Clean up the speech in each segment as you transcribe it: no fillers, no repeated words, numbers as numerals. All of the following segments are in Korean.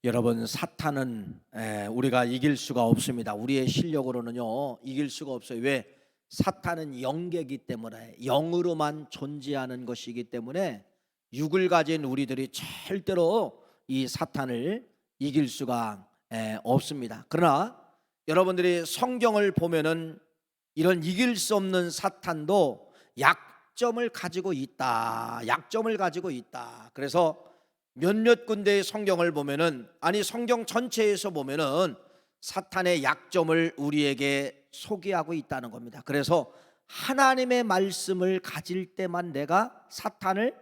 여러분, 사탄은 우리가 이길 수가 없습니다. 우리의 실력으로는요 이길 수가 없어요. 왜? 사탄은 영계이기 때문에, 영으로만 존재하는 것이기 때문에 육을 가진 우리들이 절대로 이 사탄을 이길 수가 없습니다. 그러나 여러분들이 성경을 보면은 이런 이길 수 없는 사탄도 약점을 가지고 있다. 약점을 가지고 있다. 그래서 몇몇 군데의 성경을 보면은, 아니 성경 전체에서 보면은 사탄의 약점을 우리에게 소개하고 있다는 겁니다. 그래서 하나님의 말씀을 가질 때만 내가 사탄을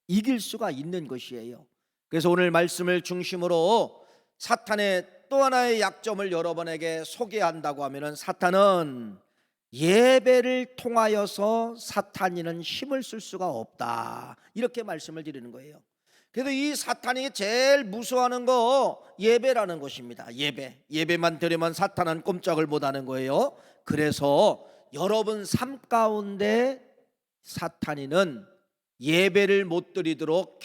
이길 수가 있는 것이에요. 그래서 오늘 말씀을 중심으로 사탄의 또 하나의 약점을 여러분에게 소개한다고 하면은, 사탄은 예배를 통하여서 사탄이는 힘을 쓸 수가 없다, 이렇게 말씀을 드리는 거예요. 그래서 이 사탄이 제일 무서워하는 거 예배라는 것입니다. 예배만 드리면 사탄은 꼼짝을 못하는 거예요. 그래서 여러분 삶 가운데 사탄이는 예배를 못 드리도록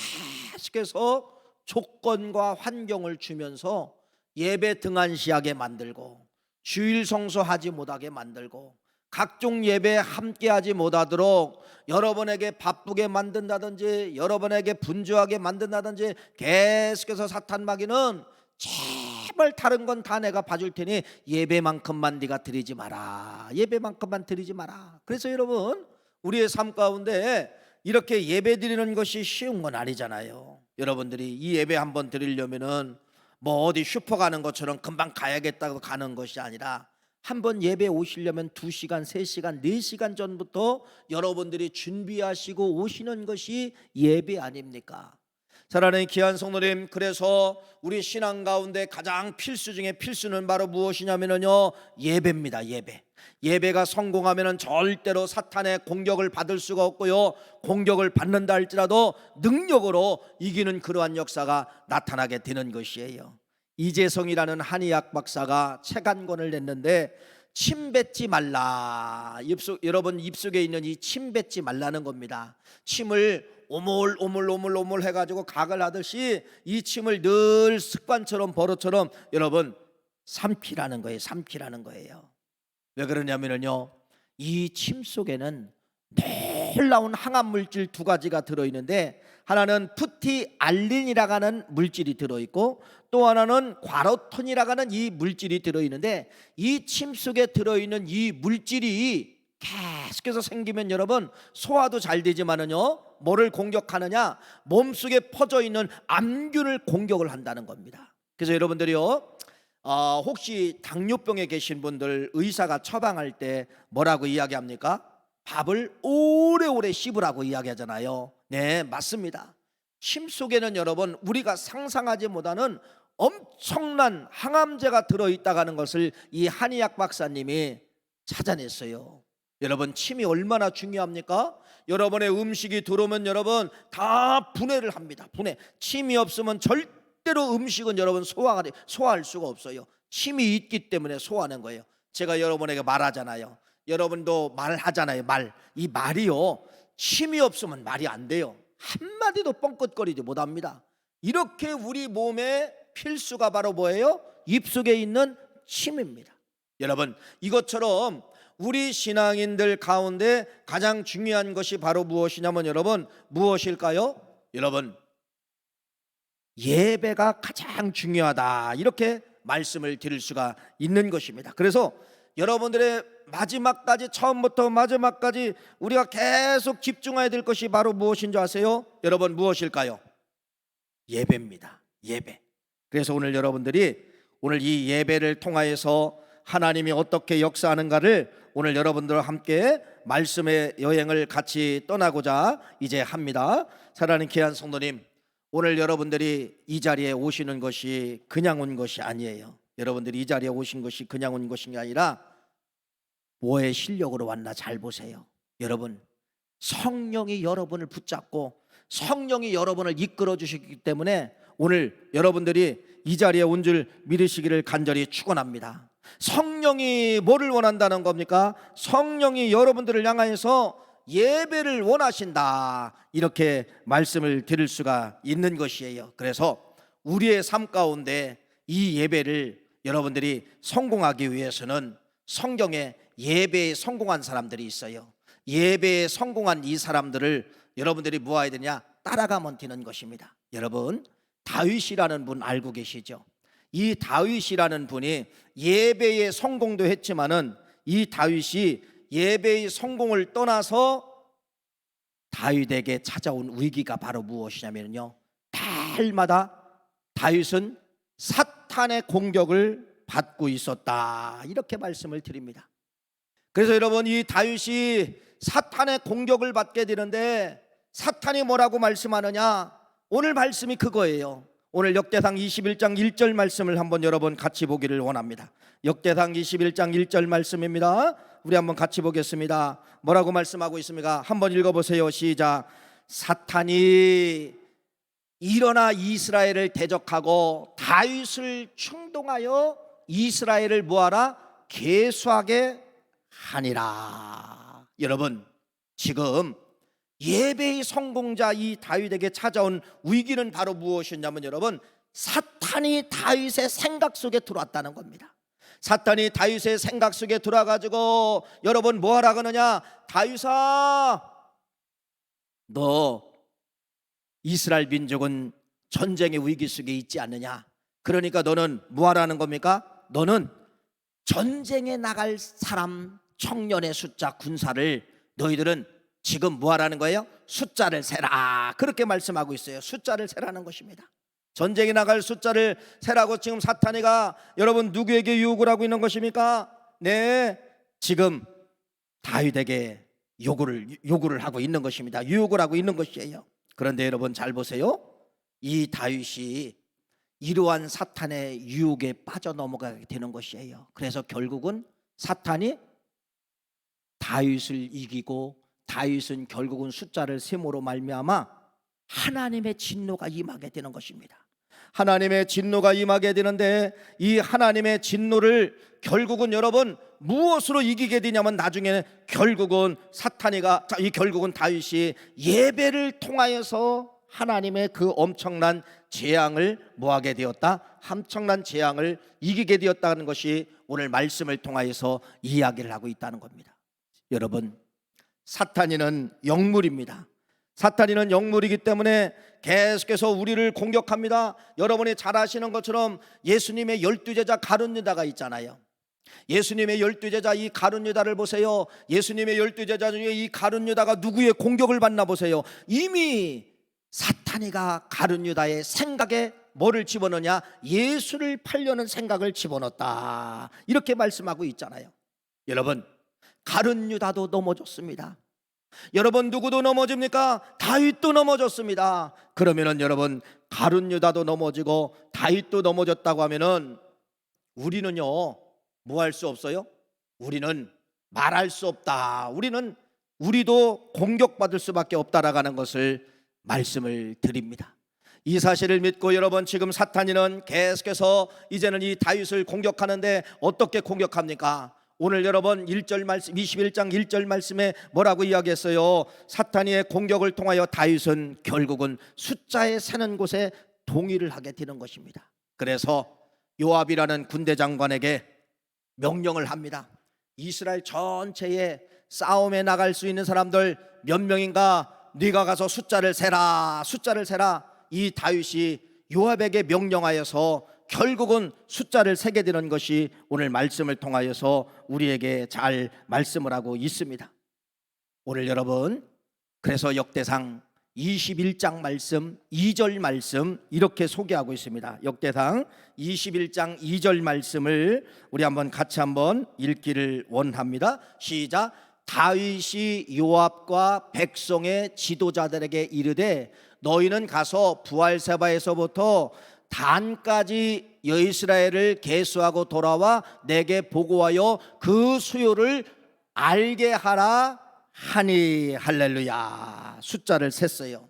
계속해서 조건과 환경을 주면서 예배 등한시하게 만들고, 주일 성수하지 못하게 만들고, 각종 예배에 함께하지 못하도록 여러분에게 바쁘게 만든다든지, 여러분에게 분주하게 만든다든지, 계속해서 사탄 마귀는 제발 다른 건 다 내가 봐줄 테니 예배만큼만 네가 드리지 마라, 예배만큼만 드리지 마라. 그래서 여러분, 우리의 삶 가운데 이렇게 예배 드리는 것이 쉬운 건 아니잖아요. 여러분들이 이 예배 한번 드리려면은 뭐 어디 슈퍼 가는 것처럼 금방 가야겠다고 가는 것이 아니라, 한번 예배 오시려면 2시간, 3시간, 4시간 전부터 여러분들이 준비하시고 오시는 것이 예배 아닙니까? 사랑하는 귀한 성도님, 그래서 우리 신앙 가운데 가장 필수 중에 필수는 바로 무엇이냐면요, 예배입니다. 예배가 성공하면은 절대로 사탄의 공격을 받을 수가 없고요, 공격을 받는다 할지라도 능력으로 이기는 그러한 역사가 나타나게 되는 것이에요. 이재성이라는 한의학 박사가 책 한 권을 냈는데, 침 뱉지 말라. 여러분 입속에 있는 이 침 뱉지 말라는 겁니다. 침을 오물오물 해가지고 각을 하듯이 이 침을 늘 습관처럼, 버릇처럼 여러분 삼키라는 거예요. 왜 그러냐면요, 이 침 속에는 놀라운 항암 물질 2가지가 들어있는데, 하나는 푸티알린이라고 하는 물질이 들어있고, 또 하나는 과로톤이라고 하는 이 물질이 들어있는데, 이 침 속에 들어있는 이 물질이 계속해서 생기면 여러분 소화도 잘 되지만은요, 뭐를 공격하느냐, 몸속에 퍼져 있는 암균을 공격을 한다는 겁니다. 그래서 여러분들이요, 혹시 당뇨병에 계신 분들 의사가 처방할 때 뭐라고 이야기합니까? 밥을 오래오래 씹으라고 이야기하잖아요. 네, 맞습니다. 침 속에는 여러분 우리가 상상하지 못하는 엄청난 항암제가 들어있다는 것을 이 한의학 박사님이 찾아냈어요. 여러분, 침이 얼마나 중요합니까? 여러분의 음식이 들어오면 여러분 다 분해를 합니다. 침이 없으면 절대로 음식은 여러분 소화할 수가 없어요. 침이 있기 때문에 소화하는 거예요. 제가 여러분에게 말하잖아요. 여러분도 말하잖아요. 이 말이요, 침이 없으면 말이 안 돼요. 한마디도 뻥끗거리지 못합니다. 이렇게 우리 몸의 필수가 바로 뭐예요? 입속에 있는 침입니다. 여러분, 이것처럼 우리 신앙인들 가운데 가장 중요한 것이 바로 무엇이냐면, 여러분 무엇일까요? 여러분, 예배가 가장 중요하다, 이렇게 말씀을 드릴 수가 있는 것입니다. 그래서 여러분들의 마지막까지, 처음부터 마지막까지 우리가 계속 집중해야 될 것이 바로 무엇인 줄 아세요? 여러분, 무엇일까요? 예배입니다. 예배. 그래서 오늘 여러분들이 오늘 이 예배를 통하여서 하나님이 어떻게 역사하는가를 오늘 여러분들과 함께 말씀의 여행을 같이 떠나고자 이제 합니다. 사랑하는 귀한 성도님, 오늘 여러분들이 이 자리에 오시는 것이 그냥 온 것이 아니에요. 여러분들이 이 자리에 오신 것이 그냥 온 것이 아니라 뭐의 실력으로 왔나 잘 보세요. 여러분, 성령이 여러분을 붙잡고 성령이 여러분을 이끌어 주시기 때문에 오늘 여러분들이 이 자리에 온 줄 믿으시기를 간절히 축원합니다. 성령이 뭐를 원한다는 겁니까? 성령이 여러분들을 향하여서 예배를 원하신다, 이렇게 말씀을 드릴 수가 있는 것이에요. 그래서 우리의 삶 가운데 이 예배를 여러분들이 성공하기 위해서는 성경에 예배에 성공한 사람들이 있어요. 예배에 성공한 이 사람들을 여러분들이 모아야 되냐? 따라가면 되는 것입니다. 여러분, 다윗이라는 분 알고 계시죠? 이 다윗이라는 분이 예배의 성공도 했지만은 이 다윗이 예배의 성공을 떠나서 다윗에게 찾아온 위기가 바로 무엇이냐면요, 달마다 다윗은 사탄의 공격을 받고 있었다, 이렇게 말씀을 드립니다. 그래서 여러분, 이 다윗이 사탄의 공격을 받게 되는데 사탄이 뭐라고 말씀하느냐? 오늘 말씀이 그거예요. 오늘 역대상 21장 1절 말씀을 한번 여러분 같이 보기를 원합니다. 역대상 21장 1절 말씀입니다. 우리 한번 같이 보겠습니다. 뭐라고 말씀하고 있습니까? 한번 읽어보세요. 시작. 사탄이 일어나 이스라엘을 대적하고 다윗을 충동하여 이스라엘을 뭐하라? 계수하게 하니라. 여러분, 지금 예배의 성공자 이 다윗에게 찾아온 위기는 바로 무엇이었냐면 여러분, 사탄이 다윗의 생각 속에 들어왔다는 겁니다. 사탄이 다윗의 생각 속에 들어와가지고 여러분 뭐하라 그러냐? 다윗아, 너 이스라엘 민족은 전쟁의 위기 속에 있지 않느냐? 그러니까 너는 뭐하라는 겁니까? 너는 전쟁에 나갈 사람 청년의 숫자 군사를 너희들은 지금 뭐하라는 거예요? 숫자를 세라, 그렇게 말씀하고 있어요. 숫자를 세라는 것입니다. 전쟁에 나갈 숫자를 세라고 지금 사탄이가 여러분 누구에게 유혹을 하고 있는 것입니까? 네, 지금 다윗에게 요구를 하고 있는 것입니다. 유혹을 하고 있는 것이에요. 그런데 여러분 잘 보세요. 이 다윗이 이러한 사탄의 유혹에 빠져 넘어가게 되는 것이에요. 그래서 결국은 사탄이 다윗을 이기고 다윗은 결국은 숫자를 셈으로 말미암아 하나님의 진노가 임하게 되는 것입니다. 하나님의 진노가 임하게 되는데 이 하나님의 진노를 결국은 여러분 무엇으로 이기게 되냐면 나중에 결국은 결국은 다윗이 예배를 통하여서 하나님의 그 엄청난 재앙을 뭐하게 되었다? 엄청난 재앙을 이기게 되었다는 것이 오늘 말씀을 통하여서 이야기를 하고 있다는 겁니다. 여러분, 사탄이는 영물입니다. 사탄이는 영물이기 때문에 계속해서 우리를 공격합니다. 여러분이 잘 아시는 것처럼 예수님의 12제자 가룟유다가 있잖아요. 예수님의 12제자 이 가룟유다를 보세요. 예수님의 12제자 중에 이 가룟유다가 누구의 공격을 받나 보세요. 이미 사탄이가 가룟유다의 생각에 뭐를 집어넣냐? 예수를 팔려는 생각을 집어넣었다, 이렇게 말씀하고 있잖아요. 여러분, 가룟유다도 넘어졌습니다. 여러분, 누구도 넘어집니까? 다윗도 넘어졌습니다. 그러면은 여러분, 가룟유다도 넘어지고 다윗도 넘어졌다고 하면은 우리는요 뭐 할 수 없어요? 우리는 말할 수 없다. 우리도 공격받을 수밖에 없다라는 것을 말씀을 드립니다. 이 사실을 믿고 여러분, 지금 사탄이는 계속해서 이제는 이 다윗을 공격하는데 어떻게 공격합니까? 오늘 여러분 1절 말씀 21장 1절 말씀에 뭐라고 이야기했어요? 사탄의 공격을 통하여 다윗은 결국은 숫자에 세는 곳에 동의를 하게 되는 것입니다. 그래서 요압이라는 군대 장관에게 명령을 합니다. 이스라엘 전체에 싸움에 나갈 수 있는 사람들 몇 명인가? 네가 가서 숫자를 세라. 이 다윗이 요압에게 명령하여서 결국은 숫자를 세게 되는 것이 오늘 말씀을 통하여서 우리에게 잘 말씀을 하고 있습니다. 오늘 여러분, 그래서 역대상 21장 말씀 2절 말씀 이렇게 소개하고 있습니다. 역대상 21장 2절 말씀을 우리 한번 같이 한번 읽기를 원합니다. 시작. 다윗이 요압과 백성의 지도자들에게 이르되 너희는 가서 부알세바에서부터 단까지 이스라엘을 계수하고 돌아와 내게 보고하여 그 수요를 알게 하라 하니. 할렐루야. 숫자를 셌어요.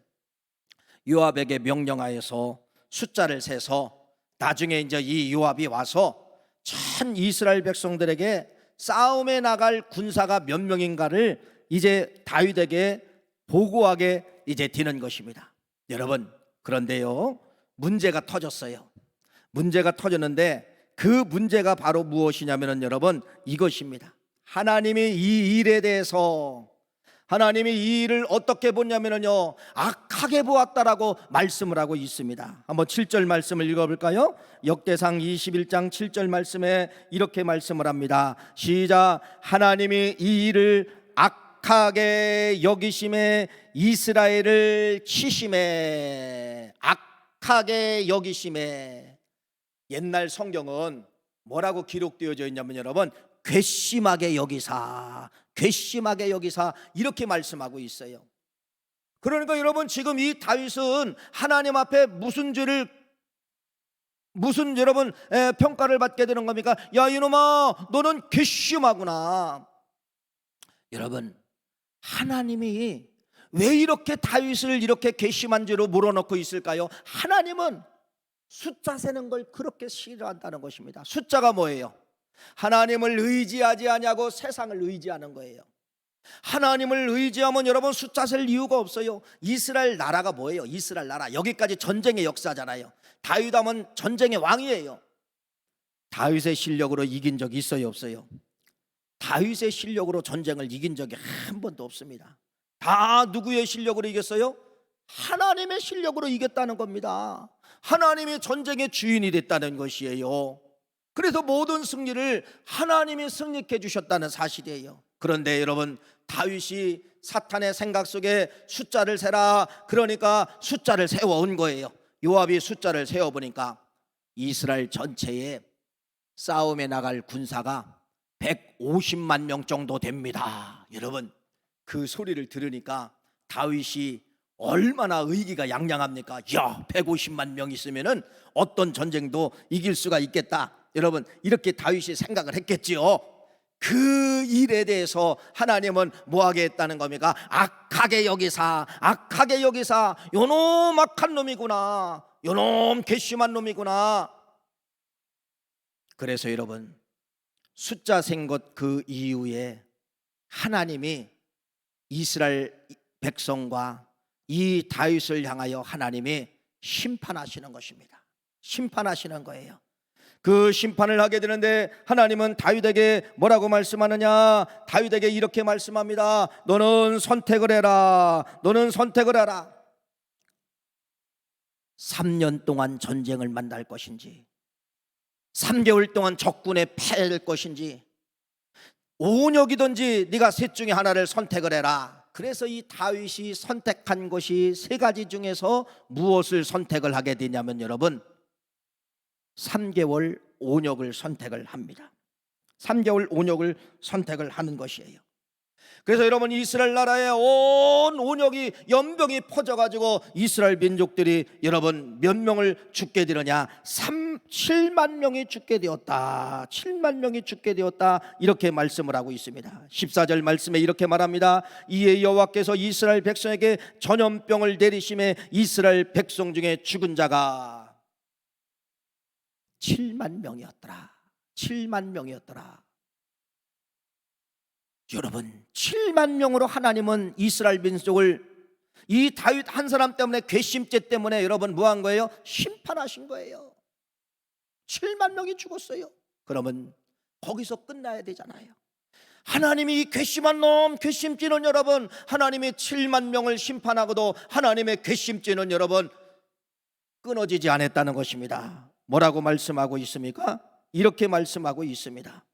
요압에게 명령하여서 숫자를 세서 나중에 이제 이 요압이 와서 전 이스라엘 백성들에게 싸움에 나갈 군사가 몇 명인가를 이제 다윗에게 보고하게 이제 되는 것입니다. 여러분, 그런데요, 문제가 터졌어요. 문제가 터졌는데 그 문제가 바로 무엇이냐면은 여러분 이것입니다. 하나님이 이 일에 대해서 하나님이 이 일을 어떻게 보냐면요 악하게 보았다라고 말씀을 하고 있습니다. 한번 7절 말씀을 읽어볼까요? 역대상 21장 7절 말씀에 이렇게 말씀을 합니다. 시작. 하나님이 이 일을 악하게 여기심에 이스라엘을 치심에, 악하게 여기심에. 옛날 성경은 뭐라고 기록되어져 있냐면 여러분 괘씸하게 여기사, 괘씸하게 여기사 이렇게 말씀하고 있어요. 그러니까 여러분 지금 이 다윗은 하나님 앞에 무슨 여러분 평가를 받게 되는 겁니까? 야 이놈아 너는 괘씸하구나. 여러분 하나님이 왜 이렇게 다윗을 이렇게 괘씸한 죄로 몰아넣고 있을까요? 하나님은 숫자 세는 걸 그렇게 싫어한다는 것입니다. 숫자가 뭐예요? 하나님을 의지하지 않냐고 세상을 의지하는 거예요. 하나님을 의지하면 여러분 숫자 셀 이유가 없어요. 이스라엘 나라가 뭐예요? 이스라엘 나라 여기까지 전쟁의 역사잖아요. 다윗 하면 전쟁의 왕이에요. 다윗의 실력으로 이긴 적이 있어요? 없어요? 다윗의 실력으로 전쟁을 이긴 적이 한 번도 없습니다. 다 누구의 실력으로 이겼어요? 하나님의 실력으로 이겼다는 겁니다. 하나님이 전쟁의 주인이 됐다는 것이에요. 그래서 모든 승리를 하나님이 승리케 해주셨다는 사실이에요. 그런데 여러분 다윗이 사탄의 생각 속에 숫자를 세라 그러니까 숫자를 세워온 거예요. 요압이 숫자를 세워보니까 이스라엘 전체에 싸움에 나갈 군사가 150만 명 정도 됩니다. 여러분 그 소리를 들으니까 다윗이 얼마나 의기가 양양합니까? 야 150만 명 있으면은 어떤 전쟁도 이길 수가 있겠다. 여러분 이렇게 다윗이 생각을 했겠지요. 그 일에 대해서 하나님은 뭐하게 했다는 겁니까? 악하게 여기사, 악하게 여기사, 요놈 악한 놈이구나, 요놈 괘씸한 놈이구나. 그래서 여러분 숫자 센 것 그 이후에 하나님이 이스라엘 백성과 이 다윗을 향하여 하나님이 심판하시는 것입니다. 심판하시는 거예요. 그 심판을 하게 되는데 하나님은 다윗에게 뭐라고 말씀하느냐? 다윗에게 이렇게 말씀합니다. 너는 선택을 해라. 너는 선택을 해라. 3년 동안 전쟁을 만날 것인지 3개월 동안 적군에 패할 것인지 오녁이든지 네가 셋 중에 하나를 선택을 해라. 그래서 이 다윗이 선택한 것이 세 가지 중에서 무엇을 선택을 하게 되냐면 여러분 3개월 온역을 선택을 합니다. 3개월 온역을 선택을 하는 것이에요. 그래서 여러분 이스라엘 나라에 온 온역이 연병이 퍼져가지고 이스라엘 민족들이 여러분 몇 명을 죽게 되느냐? 7만 명이 죽게 되었다. 7만 명이 죽게 되었다. 이렇게 말씀을 하고 있습니다. 14절 말씀에 이렇게 말합니다. 이에 여호와께서 이스라엘 백성에게 전염병을 내리심에 이스라엘 백성 중에 죽은 자가 7만 명이었더라. 7만 명이었더라. 여러분 7만 명으로 하나님은 이스라엘 민족을 이 다윗 한 사람 때문에 괘씸죄 때문에 여러분 뭐한 거예요? 심판하신 거예요. 7만 명이 죽었어요. 그러면 거기서 끝나야 되잖아요. 하나님이 이 괘씸한 놈 괘씸죄는 여러분 하나님이 7만 명을 심판하고도 하나님의 괘씸죄는 여러분 끊어지지 않았다는 것입니다. 뭐라고 말씀하고 있습니까? 이렇게 말씀하고 있습니다.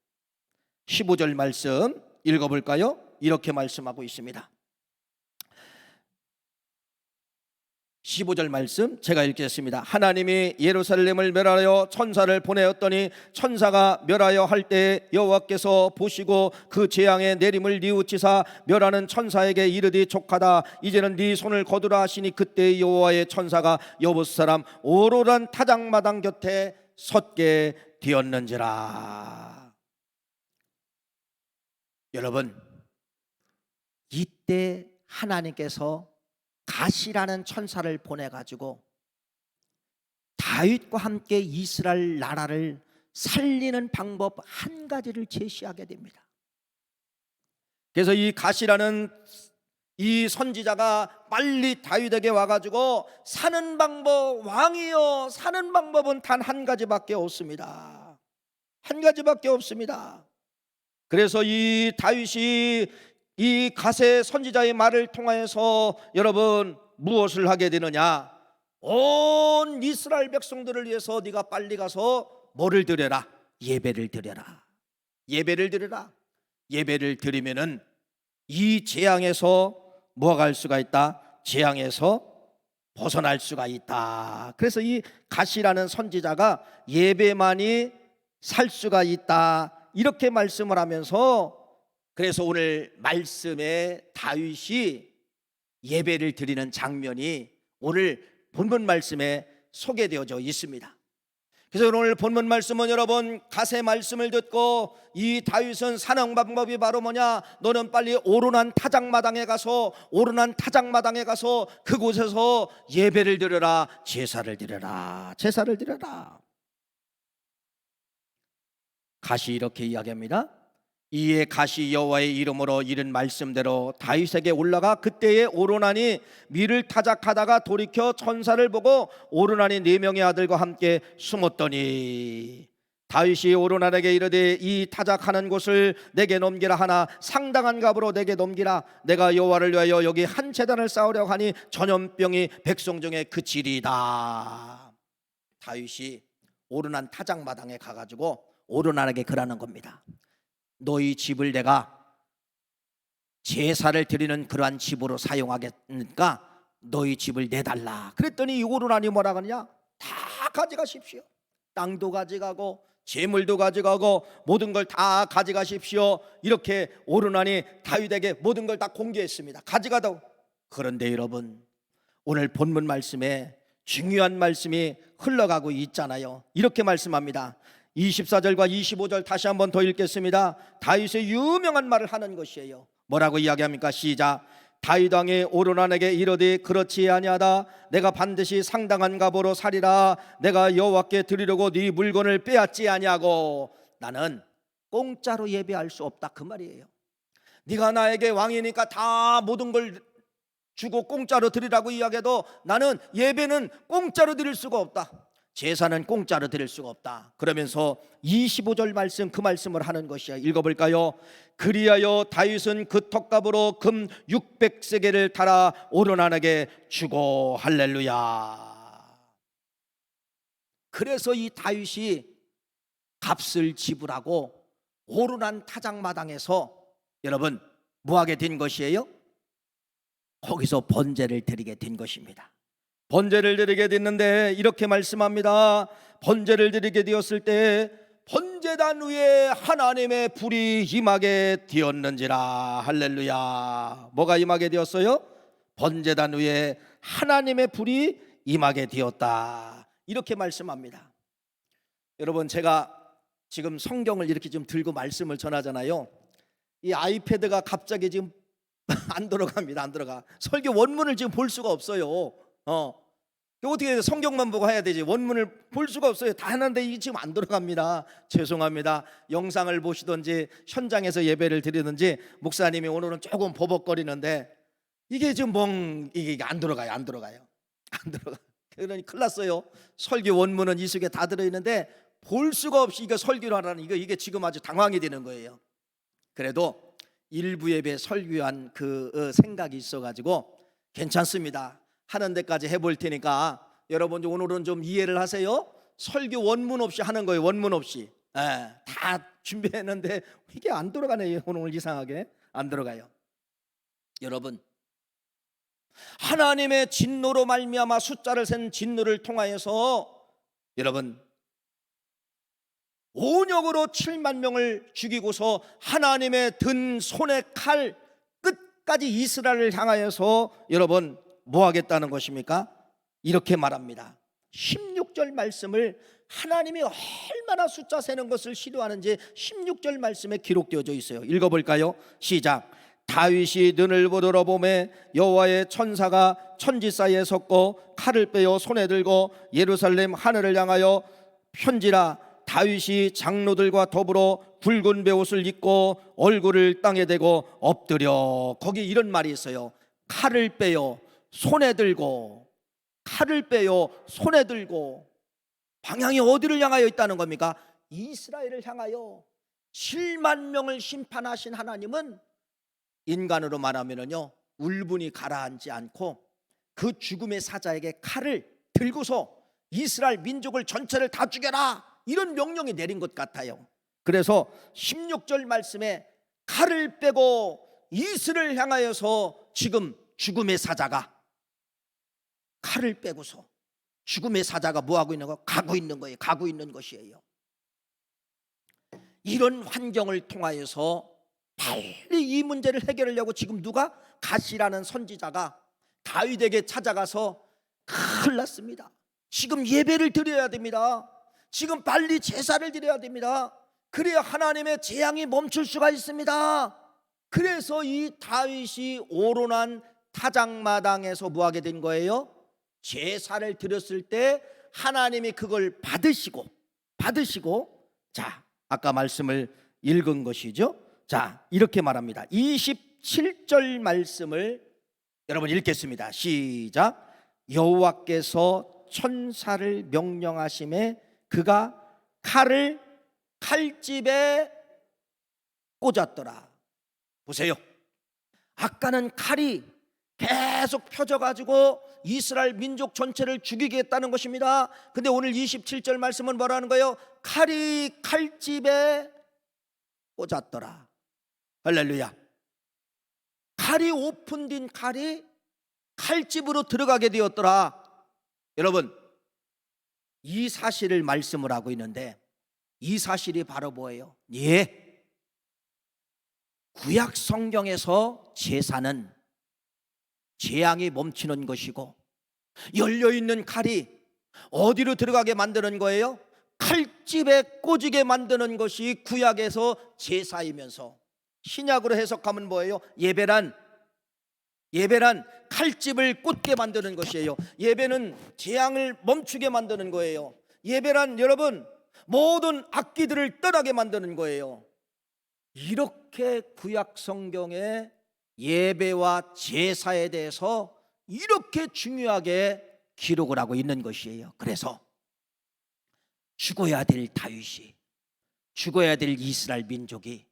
15절 말씀 읽어볼까요? 이렇게 말씀하고 있습니다. 15절 말씀 제가 읽겠습니다. 하나님이 예루살렘을 멸하여 천사를 보내었더니 천사가 멸하여 할 때 여호와께서 보시고 그 재앙의 내림을 뉘우치사 멸하는 천사에게 이르되 족하다 이제는 네 손을 거두라 하시니 그때 여호와의 천사가 여봇 사람 오로란 타작마당 곁에 섰게 되었는지라. 여러분 이때 하나님께서 가시라는 천사를 보내가지고 다윗과 함께 이스라엘 나라를 살리는 방법 한 가지를 제시하게 됩니다. 그래서 이 가시라는 이 선지자가 빨리 다윗에게 와가지고 사는 방법, 왕이여 사는 방법은 단 한 가지밖에 없습니다. 한 가지밖에 없습니다. 그래서 이 다윗이 이 가세 선지자의 말을 통하여서 여러분 무엇을 하게 되느냐? 온 이스라엘 백성들을 위해서 네가 빨리 가서 뭐를 드려라? 예배를 드려라. 예배를 드려라. 예배를 드리면은 이 재앙에서 뭐가 갈 수가 있다? 재앙에서 벗어날 수가 있다. 그래서 이 가시라는 선지자가 예배만이 살 수가 있다, 이렇게 말씀을 하면서, 그래서 오늘 말씀에 다윗이 예배를 드리는 장면이 오늘 본문 말씀에 소개되어져 있습니다. 그래서 오늘 본문 말씀은 여러분 가세 말씀을 듣고 이 다윗은 사는 방법이 바로 뭐냐? 너는 빨리 오르난 타작마당에 가서 그곳에서 예배를 드려라, 제사를 드려라, 제사를 드려라. 가시 이렇게 이야기합니다. 이에 가시 여호와의 이름으로 이른 말씀대로 다윗에게 올라가 그때에 오르난이 밀을 타작하다가 돌이켜 천사를 보고 오르난이 4명의 아들과 함께 숨었더니 다윗이 오르난에게 이르되 이 타작하는 곳을 내게 넘기라 하나 상당한 값으로 내게 넘기라. 내가 여호와를 위하여 여기 한 제단을 쌓으려고 하니 전염병이 백성 중에 그치리다. 다윗이 오르난 타작마당에 가가지고 오르난에게 그러는 겁니다. 너희 집을 내가 제사를 드리는 그러한 집으로 사용하겠으니까 너희 집을 내달라. 그랬더니 이 오르난이 뭐라 그러냐? 다 가져가십시오. 땅도 가져가고 재물도 가져가고 모든 걸 다 가져가십시오. 이렇게 오르난이 다윗에게 모든 걸 다 공개했습니다. 가져가다오. 그런데 여러분 오늘 본문 말씀에 중요한 말씀이 흘러가고 있잖아요. 이렇게 말씀합니다. 24절과 25절 다시 한번 더 읽겠습니다. 다윗의 유명한 말을 하는 것이에요. 뭐라고 이야기합니까? 시작. 다윗 왕이 오르난에게 이르되 그렇지 아니하다. 내가 반드시 상당한 값으로 살이라. 내가 여호와께 드리려고 네 물건을 빼앗지 아니하고. 나는 공짜로 예배할 수 없다, 그 말이에요. 네가 나에게 왕이니까 다 모든 걸 주고 공짜로 드리라고 이야기해도 나는 예배는 공짜로 드릴 수가 없다. 제사는 공짜로 드릴 수가 없다. 그러면서 25절 말씀, 그 말씀을 하는 것이야. 읽어볼까요? 그리하여 다윗은 그 턱값으로 금 600세겔을 달아 오르난에게 주고. 할렐루야. 그래서 이 다윗이 값을 지불하고 오르난 타작마당에서 여러분 뭐하게 된 것이에요? 거기서 번제를 드리게 된 것입니다. 번제를 드리게 됐는데 이렇게 말씀합니다. 번제를 드리게 되었을 때 번제단 위에 하나님의 불이 임하게 되었는지라. 할렐루야. 뭐가 임하게 되었어요? 번제단 위에 하나님의 불이 임하게 되었다, 이렇게 말씀합니다. 여러분 제가 지금 성경을 이렇게 좀 들고 말씀을 전하잖아요. 이 아이패드가 갑자기 지금 안 들어갑니다. 안 들어가. 설교 원문을 지금 볼 수가 없어요. 어떻게 해서 성경만 보고 해야 되지? 원문을 볼 수가 없어요. 다 하는데 이게 지금 안 들어갑니다. 죄송합니다. 영상을 보시든지 현장에서 예배를 드리든지 목사님이 오늘은 조금 버벅거리는데 이게 지금 이게 안 들어가요. 안 들어가. 그러니 큰일 났어요. 설교 원문은 이 속에 다 들어있는데 볼 수가 없이 이거 설교를 하라는 이게 지금 아주 당황이 되는 거예요. 그래도 일부 예배 설교한 그 생각이 있어가지고 괜찮습니다. 하는 데까지 해볼 테니까 여러분 오늘은 좀 이해를 하세요. 설교 원문 없이 하는 거예요. 원문 없이. 다 준비했는데 이게 안 들어가네요. 오늘 이상하게 안 들어가요. 여러분 하나님의 진노로 말미암아 숫자를 센 진노를 통하여서 여러분 온역으로 7만 명을 죽이고서 하나님의 든 손의 칼 끝까지 이스라엘을 향하여서 여러분 뭐 하겠다는 것입니까? 이렇게 말합니다. 16절 말씀을 하나님이 얼마나 숫자 세는 것을 싫어하는지 16절 말씀에 기록되어져 있어요. 읽어볼까요? 시작. 다윗이 눈을 부드러 보매 여호와의 천사가 천지 사이에 섰고 칼을 빼어 손에 들고 예루살렘 하늘을 향하여 편지라. 다윗이 장로들과 더불어 굵은 베옷을 입고 얼굴을 땅에 대고 엎드려. 거기 이런 말이 있어요. 칼을 빼요 손에 들고, 칼을 빼요 손에 들고, 방향이 어디를 향하여 있다는 겁니까? 이스라엘을 향하여. 7만 명을 심판하신 하나님은 인간으로 말하면요 울분이 가라앉지 않고 그 죽음의 사자에게 칼을 들고서 이스라엘 민족을 전체를 다 죽여라, 이런 명령이 내린 것 같아요. 그래서 16절 말씀에 칼을 빼고 이스라엘을 향하여서 지금 죽음의 사자가, 칼을 빼고서 죽음의 사자가 뭐하고 있는 거예요? 가고 있는 거예요. 가고 있는 것이에요. 이런 환경을 통하여서 빨리 이 문제를 해결하려고 지금 누가? 갓이라는 선지자가 다윗에게 찾아가서 큰일 났습니다. 지금 예배를 드려야 됩니다. 지금 빨리 제사를 드려야 됩니다. 그래야 하나님의 재앙이 멈출 수가 있습니다. 그래서 이 다윗이 오로난 타작마당에서 뭐하게 된 거예요? 제사를 드렸을 때 하나님이 그걸 받으시고 자, 아까 말씀을 읽은 것이죠. 자, 이렇게 말합니다. 27절 말씀을 여러분 읽겠습니다. 시작. 여호와께서 천사를 명령하심에 그가 칼을 칼집에 꽂았더라. 보세요. 아까는 칼이 계속 펴져가지고 이스라엘 민족 전체를 죽이겠다는 것입니다. 근데 오늘 27절 말씀은 뭐라는 거예요? 칼이 칼집에 꽂았더라. 할렐루야. 칼이 오픈된 칼이 칼집으로 들어가게 되었더라. 여러분, 이 사실을 말씀을 하고 있는데 이 사실이 바로 뭐예요? 예, 구약 성경에서 제사는 재앙이 멈추는 것이고 열려있는 칼이 어디로 들어가게 만드는 거예요? 칼집에 꽂히게 만드는 것이 구약에서 제사이면서 신약으로 해석하면 뭐예요? 예배란 칼집을 꽂게 만드는 것이에요. 예배는 재앙을 멈추게 만드는 거예요. 예배란 여러분 모든 악기들을 떠나게 만드는 거예요. 이렇게 구약 성경에 예배와 제사에 대해서 이렇게 중요하게 기록을 하고 있는 것이에요. 그래서 죽어야 될 다윗이, 죽어야 될 이스라엘 민족이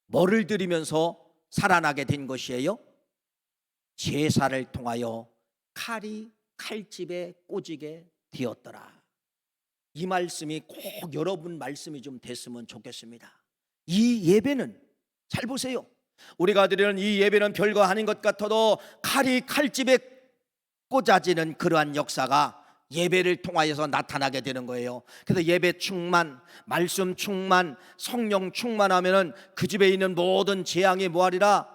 뭐를 드리면서 살아나게 된 것이에요? 제사를 통하여 칼이 칼집에 꽂히게 되었더라. 이 말씀이 꼭 여러분 말씀이 좀 됐으면 좋겠습니다. 이 예배는 잘 보세요. 우리가 드리는 이 예배는 별거 아닌 것 같아도 칼이 칼집에 꽂아지는 그러한 역사가 예배를 통하여서 나타나게 되는 거예요. 그래서 예배 충만, 말씀 충만, 성령 충만하면은 그 집에 있는 모든 재앙이 뭐하리라?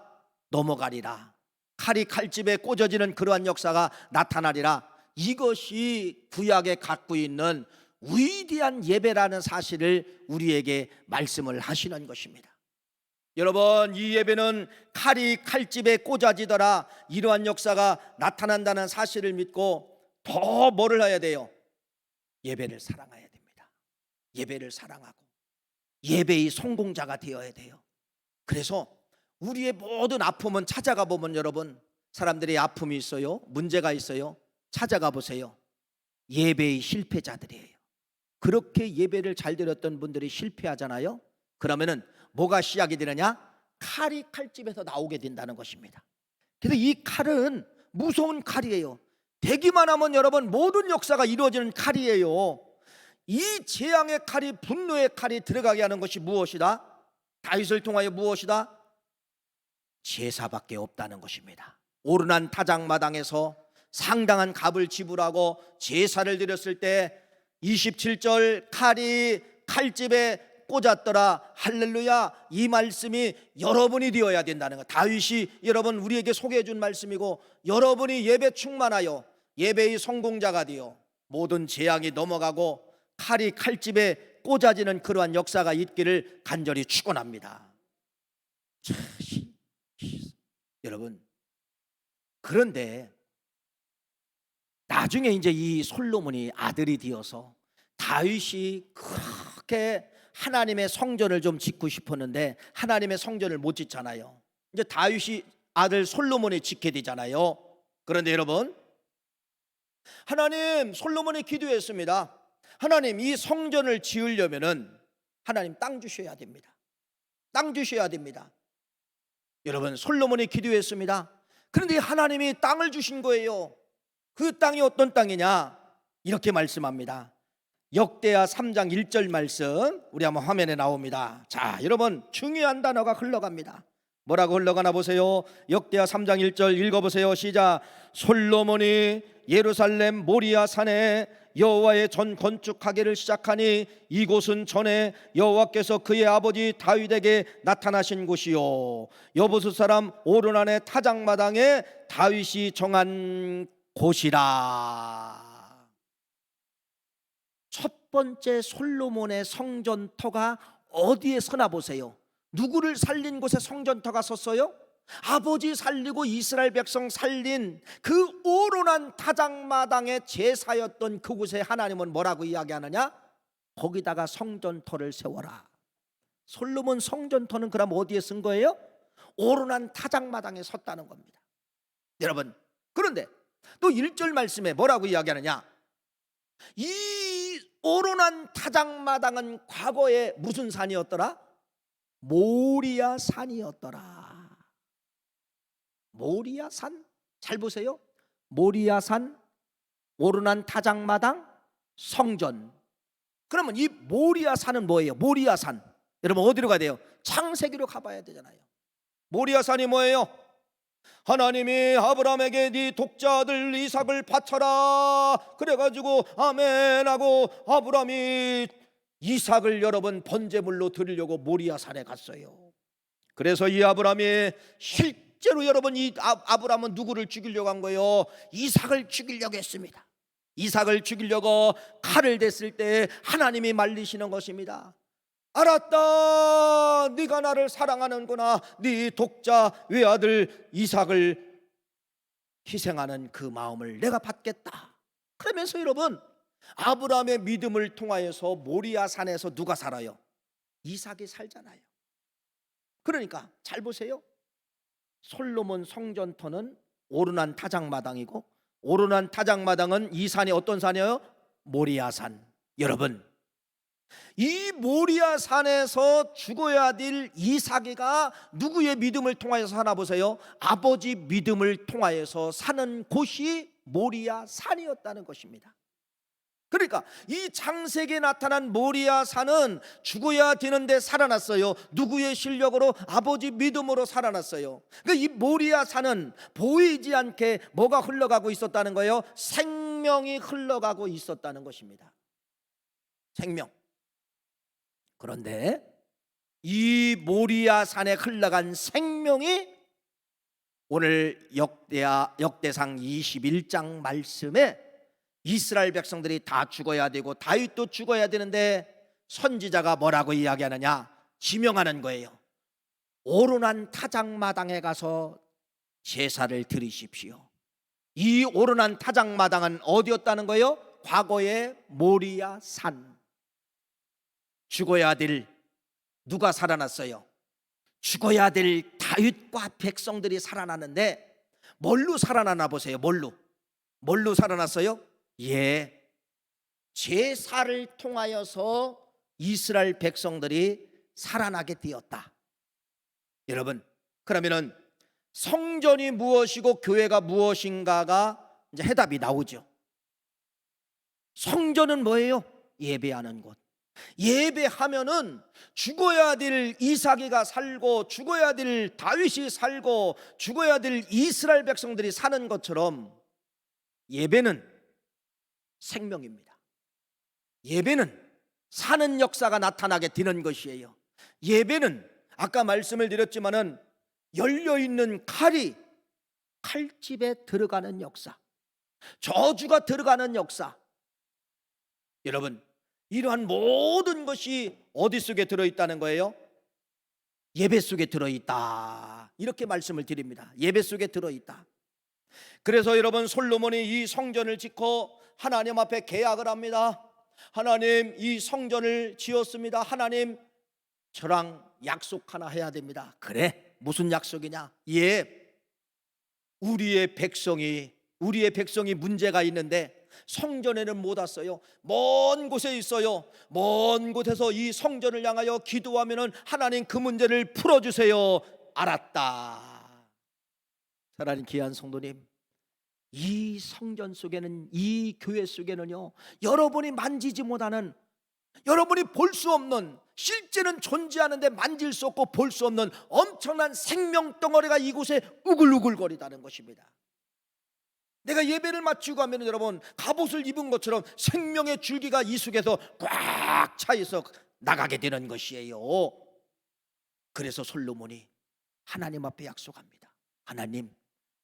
넘어가리라. 칼이 칼집에 꽂아지는 그러한 역사가 나타나리라. 이것이 구약에 갖고 있는 위대한 예배라는 사실을 우리에게 말씀을 하시는 것입니다. 여러분, 이 예배는 칼이 칼집에 꽂아지더라, 이러한 역사가 나타난다는 사실을 믿고 더 뭐를 해야 돼요? 예배를 사랑해야 됩니다. 예배를 사랑하고 예배의 성공자가 되어야 돼요. 그래서 우리의 모든 아픔은 찾아가 보면 여러분, 사람들이 아픔이 있어요, 문제가 있어요, 찾아가 보세요. 예배의 실패자들이에요. 그렇게 예배를 잘 드렸던 분들이 실패하잖아요. 그러면은 뭐가 시작이 되느냐? 칼이 칼집에서 나오게 된다는 것입니다. 그래서 이 칼은 무서운 칼이에요. 대기만 하면 여러분 모든 역사가 이루어지는 칼이에요. 이 재앙의 칼이, 분노의 칼이 들어가게 하는 것이 무엇이다? 다윗을 통하여 무엇이다? 제사밖에 없다는 것입니다. 오르난 타작마당에서 상당한 값을 지불하고 제사를 드렸을 때 27절 칼이 칼집에 꽂았더라. 할렐루야. 이 말씀이 여러분이 되어야 된다는 것. 다윗이 여러분 우리에게 소개해 준 말씀이고, 여러분이 예배 충만하여 예배의 성공자가 되어 모든 재앙이 넘어가고 칼이 칼집에 꽂아지는 그러한 역사가 있기를 간절히 축원합니다. 여러분, 그런데 나중에 이제 이 솔로몬이 아들이 되어서 다윗이 그렇게 하나님의 성전을 좀 짓고 싶었는데 하나님의 성전을 못 짓잖아요. 이제 다윗이 아들 솔로몬이 지켜야 되잖아요. 그런데 여러분, 하나님, 솔로몬이 기도했습니다. 하나님, 이 성전을 지으려면은 하나님 땅 주셔야 됩니다. 땅 주셔야 됩니다. 여러분, 솔로몬이 기도했습니다. 그런데 하나님이 땅을 주신 거예요. 그 땅이 어떤 땅이냐? 이렇게 말씀합니다. 역대하 3장 1절 말씀, 우리 한번 화면에 나옵니다. 자, 여러분, 중요한 단어가 흘러갑니다. 뭐라고 흘러가나 보세요. 역대하 3장 1절 읽어보세요. 시작. 솔로몬이 예루살렘 모리아 산에 여호와의 전 건축하기를 시작하니 이곳은 전에 여호와께서 그의 아버지 다윗에게 나타나신 곳이요 여부수 사람 오르난의 타작마당에 다윗이 정한 곳이라. 첫 번째 솔로몬의 성전터가 어디에 서나 보세요. 누구를 살린 곳에 성전터가 섰어요? 아버지 살리고 이스라엘 백성 살린 그 오로난 타작마당의 제사였던 그곳에 하나님은 뭐라고 이야기하느냐? 거기다가 성전터를 세워라. 솔로몬 성전터는 그럼 어디에 쓴 거예요? 오로난 타작마당에 섰다는 겁니다. 여러분, 그런데 또 1절 말씀에 뭐라고 이야기하느냐? 이 오로난 타작마당은 과거에 무슨 산이었더라? 모리아 산이었더라. 모리아 산, 잘 보세요. 모리아 산, 오르난 타작마당, 성전. 그러면 이 모리아 산은 뭐예요? 모리아 산, 여러분 어디로 가야 돼요? 창세기로 가봐야 되잖아요. 모리아 산이 뭐예요? 하나님이 아브라함에게 네 독자들 이삭을 바쳐라 그래가지고 아멘 하고 아브라함이 이삭을 여러분 번제물로 드리려고 모리아 산에 갔어요. 그래서 이 아브라함이 실제로 여러분 이 아브라함은 누구를 죽이려고 한 거예요? 이삭을 죽이려고 했습니다. 이삭을 죽이려고 칼을 댔을 때 하나님이 말리시는 것입니다. 알았다, 네가 나를 사랑하는구나. 네 독자 외아들 이삭을 희생하는 그 마음을 내가 받겠다. 그러면서 여러분 아브라함의 믿음을 통하여서 모리아 산에서 누가 살아요? 이삭이 살잖아요. 그러니까 잘 보세요. 솔로몬 성전터는 오르난 타작마당이고 오르난 타작마당은 이 산이 어떤 산이에요? 모리아 산. 여러분, 이 모리아 산에서 죽어야 될 이삭이가 누구의 믿음을 통하여서 사나 보세요. 아버지 믿음을 통하여서 사는 곳이 모리아 산이었다는 것입니다. 그러니까 이 창세기에 나타난 모리아 산은 죽어야 되는데 살아났어요. 누구의 실력으로? 아버지 믿음으로 살아났어요. 그러니까 이 모리아 산은 보이지 않게 뭐가 흘러가고 있었다는 거예요? 생명이 흘러가고 있었다는 것입니다. 생명. 그런데 이 모리아 산에 흘러간 생명이 오늘 역대상 21장 말씀에 이스라엘 백성들이 다 죽어야 되고 다윗도 죽어야 되는데 선지자가 뭐라고 이야기하느냐? 지명하는 거예요. 오르난 타작마당에 가서 제사를 드리십시오. 이 오르난 타작마당은 어디였다는 거예요? 과거의 모리아 산. 죽어야 될 누가 살아났어요? 죽어야 될 다윗과 백성들이 살아났는데 뭘로 살아나나 보세요. 뭘로 살아났어요? 예, 제사를 통하여서 이스라엘 백성들이 살아나게 되었다. 여러분, 그러면은 성전이 무엇이고 교회가 무엇인가가 이제 해답이 나오죠. 성전은 뭐예요? 예배하는 곳. 예배하면은 죽어야 될 이삭이가 살고 죽어야 될 다윗이 살고 죽어야 될 이스라엘 백성들이 사는 것처럼 예배는 생명입니다. 예배는 사는 역사가 나타나게 되는 것이에요. 예배는 아까 말씀을 드렸지만은 열려있는 칼이 칼집에 들어가는 역사, 저주가 들어가는 역사. 여러분, 이러한 모든 것이 어디 속에 들어있다는 거예요? 예배 속에 들어있다. 이렇게 말씀을 드립니다. 예배 속에 들어있다. 그래서 여러분 솔로몬이 이 성전을 짓고 하나님 앞에 계약을 합니다. 하나님, 이 성전을 지었습니다. 하나님, 저랑 약속 하나 해야 됩니다. 그래, 무슨 약속이냐? 예, 우리의 백성이 문제가 있는데 성전에는 못 왔어요. 먼 곳에 있어요. 먼 곳에서 이 성전을 향하여 기도하면은 하나님 그 문제를 풀어주세요. 알았다. 사랑하는 귀한 성도님, 이 성전 속에는, 이 교회 속에는요, 여러분이 만지지 못하는, 여러분이 볼 수 없는, 실제는 존재하는데 만질 수 없고 볼 수 없는 엄청난 생명 덩어리가 이곳에 우글우글거리다는 것입니다. 내가 예배를 마치고 하면 여러분, 갑옷을 입은 것처럼 생명의 줄기가 이 속에서 꽉 차있어 나가게 되는 것이에요. 그래서 솔로몬이 하나님 앞에 약속합니다. 하나님,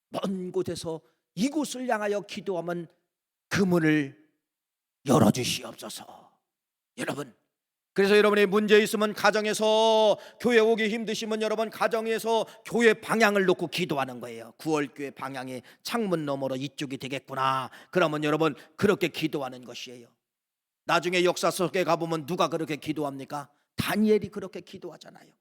먼 곳에서 이곳을 향하여 기도하면 그 문을 열어주시옵소서. 여러분, 그래서 여러분이 문제 있으면 가정에서, 교회 오기 힘드시면 여러분 가정에서 교회 방향을 놓고 기도하는 거예요. 9월교회 방향이 창문 너머로 이쪽이 되겠구나. 그러면 여러분 그렇게 기도하는 것이에요. 나중에 역사 속에 가보면 누가 그렇게 기도합니까? 다니엘이 그렇게 기도하잖아요.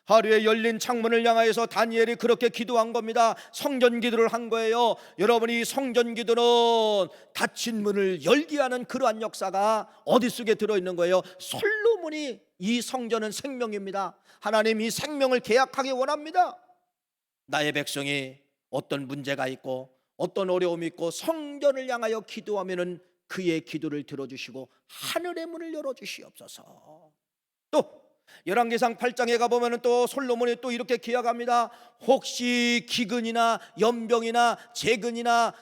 하루에 열린 창문을 향하여서 다니엘이 그렇게 기도한 겁니다. 성전 기도를 한 거예요. 여러분이 성전 기도는 닫힌 문을 열게 하는 그러한 역사가 어디 속에 들어있는 거예요? 솔로몬이, 이 성전은 생명입니다. 하나님 이 생명을 계약하기 원합니다. 나의 백성이 어떤 문제가 있고 어떤 어려움이 있고 성전을 향하여 기도하면은 그의 기도를 들어주시고 하늘의 문을 열어주시옵소서. 또 열왕기상 8장에 가보면 또 솔로몬이 또 이렇게 기약합니다. 혹시 기근이나 연병이나 재근이나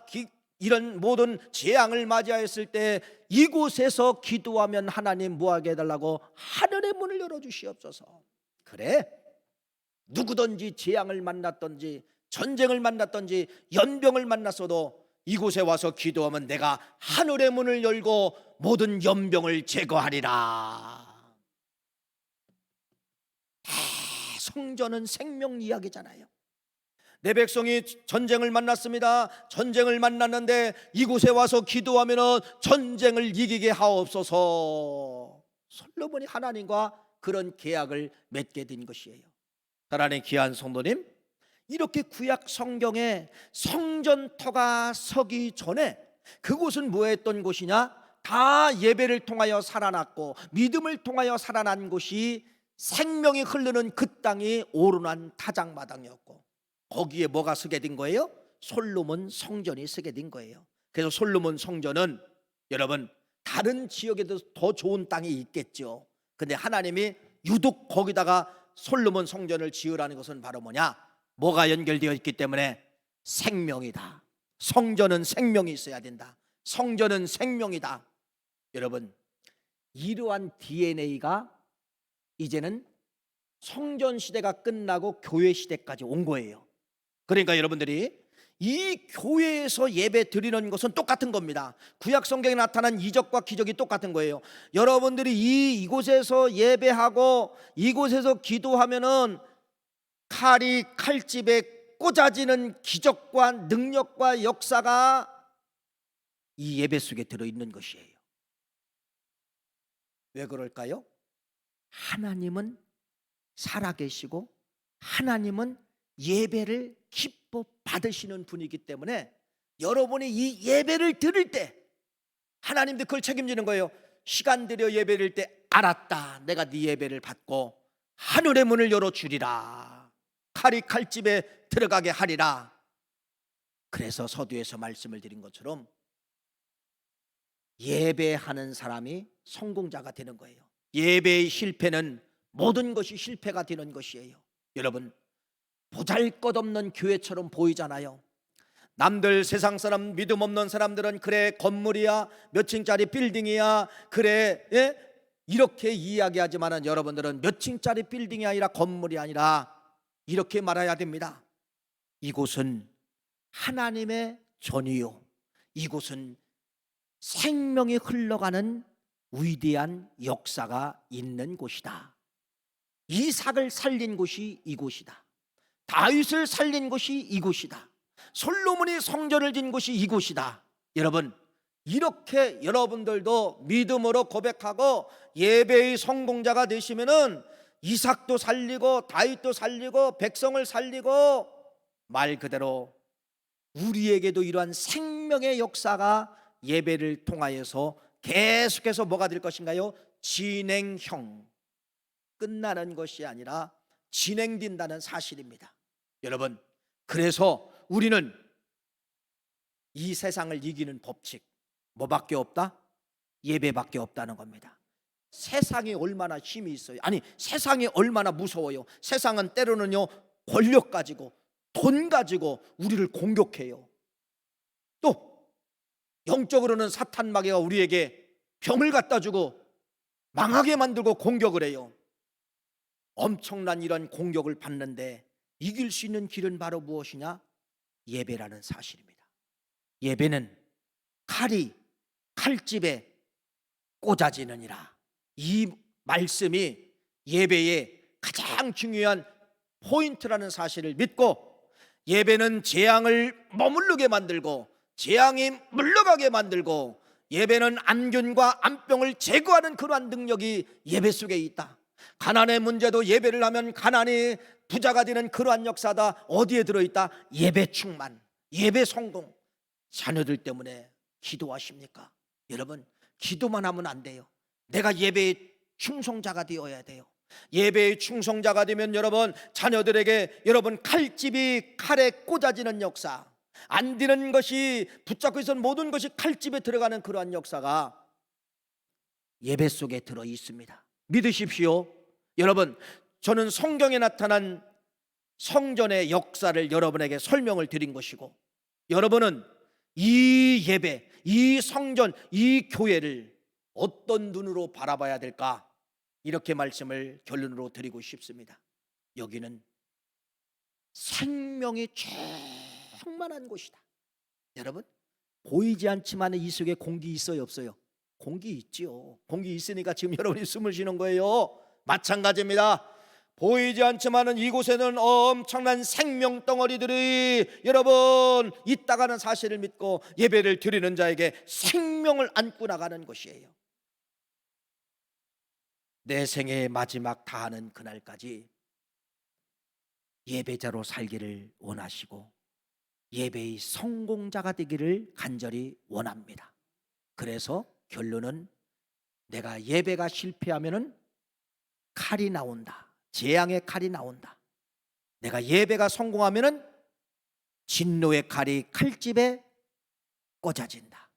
이런 모든 재앙을 맞이하였을 때 이곳에서 기도하면 하나님 뭐하게 해달라고? 하늘의 문을 열어주시옵소서. 그래, 누구든지 재앙을 만났든지 전쟁을 만났든지 연병을 만났어도 이곳에 와서 기도하면 내가 하늘의 문을 열고 모든 연병을 제거하리라. 성전은 생명 이야기잖아요. 내 백성이 전쟁을 만났습니다. 전쟁을 만났는데 이곳에 와서 기도하면 전쟁을 이기게 하옵소서. 솔로몬이 하나님과 그런 계약을 맺게 된 것이에요. 사랑하는 귀한 성도님, 이렇게 구약 성경에 성전터가 서기 전에 그곳은 뭐했던 곳이냐? 다 예배를 통하여 살아났고 믿음을 통하여 살아난 곳이, 생명이 흐르는 그 땅이 오르난 타작마당이었고, 거기에 뭐가 서게 된 거예요? 솔로몬 성전이 서게 된 거예요. 그래서 솔로몬 성전은 여러분 다른 지역에도 더 좋은 땅이 있겠죠. 근데 하나님이 유독 거기다가 솔로몬 성전을 지으라는 것은 바로 뭐냐? 뭐가 연결되어 있기 때문에 생명이다. 성전은 생명이 있어야 된다. 성전은 생명이다. 여러분, 이러한 DNA가 이제는 성전 시대가 끝나고 교회 시대까지 온 거예요. 그러니까 여러분들이 이 교회에서 예배 드리는 것은 똑같은 겁니다. 구약 성경에 나타난 이적과 기적이 똑같은 거예요. 여러분들이 이곳에서 예배하고 이곳에서 기도하면은 칼이 칼집에 꽂아지는 기적과 능력과 역사가 이 예배 속에 들어있는 것이에요. 왜 그럴까요? 하나님은 살아계시고 하나님은 예배를 기뻐 받으시는 분이기 때문에 여러분이 이 예배를 드릴 때 하나님도 그걸 책임지는 거예요. 시간 들여 예배 드릴 때 알았다, 내가 네 예배를 받고 하늘의 문을 열어주리라, 칼이 칼집에 들어가게 하리라. 그래서 서두에서 말씀을 드린 것처럼 예배하는 사람이 성공자가 되는 거예요. 예배의 실패는 모든 것이 실패가 되는 것이에요. 여러분, 보잘것없는 교회처럼 보이잖아요. 남들, 세상 사람, 믿음 없는 사람들은 그래 건물이야, 몇 층짜리 빌딩이야, 그래, 예? 이렇게 이야기하지만은 여러분들은 몇 층짜리 빌딩이 아니라 건물이 아니라 이렇게 말해야 됩니다. 이곳은 하나님의 전이요, 이곳은 생명이 흘러가는 위대한 역사가 있는 곳이다. 이삭을 살린 곳이 이곳이다. 다윗을 살린 곳이 이곳이다. 솔로몬이 성전을 진 곳이 이곳이다. 여러분, 이렇게 여러분들도 믿음으로 고백하고 예배의 성공자가 되시면은 이삭도 살리고 다윗도 살리고 백성을 살리고 말 그대로 우리에게도 이러한 생명의 역사가 예배를 통하여서 계속해서 뭐가 될 것인가요? 진행형, 끝나는 것이 아니라 진행된다는 사실입니다. 여러분, 그래서 우리는 이 세상을 이기는 법칙 뭐밖에 없다? 예배밖에 없다는 겁니다. 세상이 얼마나 힘이 있어요. 아니, 세상이 얼마나 무서워요. 세상은 때로는요, 권력 가지고 돈 가지고 우리를 공격해요. 또 영적으로는 사탄 마귀가 우리에게 병을 갖다 주고 망하게 만들고 공격을 해요. 엄청난 이런 공격을 받는데 이길 수 있는 길은 바로 무엇이냐? 예배라는 사실입니다. 예배는 칼이 칼집에 꽂아지느니라. 이 말씀이 예배의 가장 중요한 포인트라는 사실을 믿고, 예배는 재앙을 머무르게 만들고 재앙이 물러가게 만들고, 예배는 암균과 암병을 제거하는 그러한 능력이 예배 속에 있다. 가난의 문제도 예배를 하면 가난이 부자가 되는 그러한 역사다. 어디에 들어있다? 예배 충만, 예배 성공. 자녀들 때문에 기도하십니까? 여러분, 기도만 하면 안 돼요. 내가 예배의 충성자가 되어야 돼요. 예배의 충성자가 되면 여러분, 자녀들에게 여러분 칼집이 칼에 꽂아지는 역사, 안 되는 것이 붙잡고 있는 모든 것이 칼집에 들어가는 그러한 역사가 예배 속에 들어 있습니다. 믿으십시오. 여러분, 저는 성경에 나타난 성전의 역사를 여러분에게 설명을 드린 것이고, 여러분은 이 예배, 이 성전, 이 교회를 어떤 눈으로 바라봐야 될까? 이렇게 말씀을 결론으로 드리고 싶습니다. 여기는 생명이 충만한 곳이다. 여러분, 보이지 않지만 이 속에 공기 있어요, 없어요? 공기 있지요. 공기 있으니까 지금 여러분이 숨을 쉬는 거예요. 마찬가지입니다. 보이지 않지만 이곳에는 엄청난 생명 덩어리들이 여러분 있다가는 사실을 믿고 예배를 드리는 자에게 생명을 안고 나가는 것이에요. 내 생의 마지막 다하는 그날까지 예배자로 살기를 원하시고 예배의 성공자가 되기를 간절히 원합니다. 그래서 결론은 내가 예배가 실패하면은 칼이 나온다. 재앙의 칼이 나온다. 내가 예배가 성공하면은 진노의 칼이 칼집에 꽂아진다.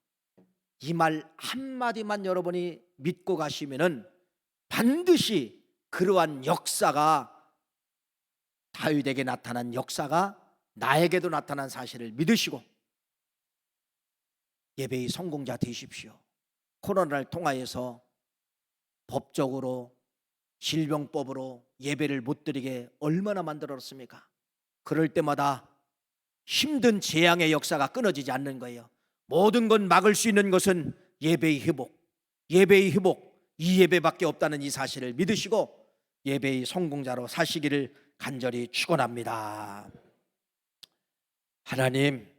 이 말 한마디만 여러분이 믿고 가시면은 반드시 그러한 역사가, 다윗에게 나타난 역사가 나에게도 나타난 사실을 믿으시고 예배의 성공자 되십시오. 코로나를 통하여서 법적으로 질병법으로 예배를 못 드리게 얼마나 만들었습니까? 그럴 때마다 힘든 재앙의 역사가 끊어지지 않는 거예요. 모든 건 막을 수 있는 것은 예배의 회복, 예배의 회복, 이 예배밖에 없다는 이 사실을 믿으시고 예배의 성공자로 사시기를 간절히 축원합니다. 하나님,